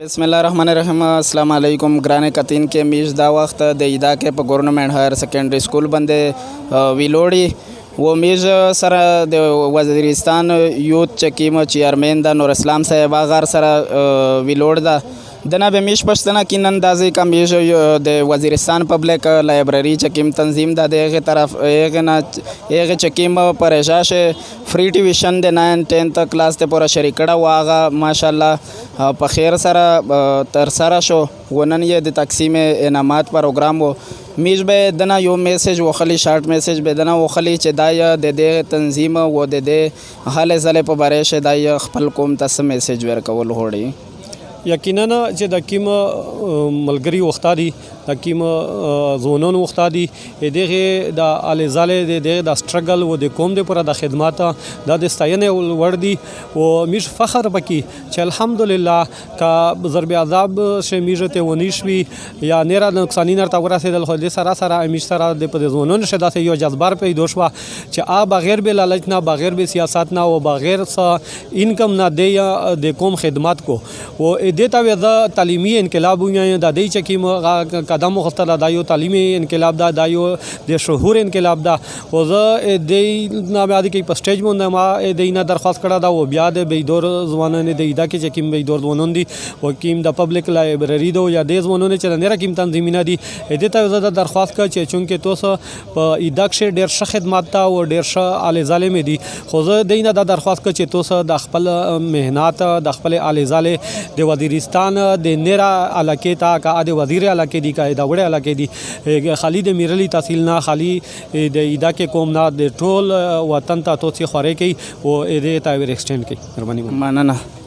बिस्मिल्लाहिर्रहमानिर्रहीम अस्सलाम वालेकुम ग्राने कतीन के मीज दा वक्त देईदा के गवर्नमेंट हायर सेकेंडरी स्कूल बंदे विलोड़ी वो मीज सर दे वज़ीरिस्तान यूथ चकीम चेयरमैन दा नूर इस्लाम साहब आगार सर विलोड़ दा दना बे मीश पश्तना की अंदाज़े का मीश दे वज़ीरिस्तान पब्लिक लाइब्रेरी चकीम तंजीम दा दे तरफ एक चकीम परेशाश फ्री ट्यूशन दे 9-10 क्लास ते पूरा शरीकड़ा वागा माशाल्लाह पखेर सरा तरसरा शो वनन ये द तकसीम इनामात प्रोग्राम वो मीज बे दना यो मैसेज वो खली शार्ट मैसेज बे दना वो खली चे दाया दे दे तंजीम वो दे दे हाल ज़ले पर बारिश दाया खपल कोम तस मैसेज वेर कवल होड़ी यकीनन چې د کیم ملګری وخت دی د کیم زونون وخت دی دغه د الیزاله د سټرګل و د کوم د پر د خدمات د ستاینې ور دي او مش فخر پکې چې الحمدلله کا ضرب عذاب شه میجته ونیشوي یا نره نقصانی نر تا ورسېدل خو د سره سره مش سره د پر زونون شدا ته یو جذبار پیدا شو چې بغیر به لالچ نه بغیر به سیاست نه او بغیر انکم نه دی د کوم خدمات کو او دیتا وی دا تعلیمی انقلاب وی دا دی چکیم قدم مختل دایو تعلیمی انقلاب دا دایو د شهور انقلاب دا او ز دی نا بعد کی په سټیج مونږ ما دینا درخواست کړه دا او بیا د بیدور ځوانان دی دا کی چکیم بیدور ځوانان دي او کیم د پبلک لایبرری دو یا د ځوانان چې نه کیم تنظیمینه دي دیتا وی دا درخواست کړه چې چونکه توس په ایداکشه ډیر ښه خدمات تا او ډیر ښه الی ظالم دي خو ز دینا دا درخواست کړه چې توس د خپل مهنات د خپل الی ظالم د وزیرستان د نرا علاقې تا کا د وزیر علاقې دی کا د وړه علاقې دی خالی د میرلی تحصیل نه خالی د ایدا کې قوم نه د ټول وطن ته توڅي خوري کوي او دې تا ویر ایکسټند کوي مهرباني مننه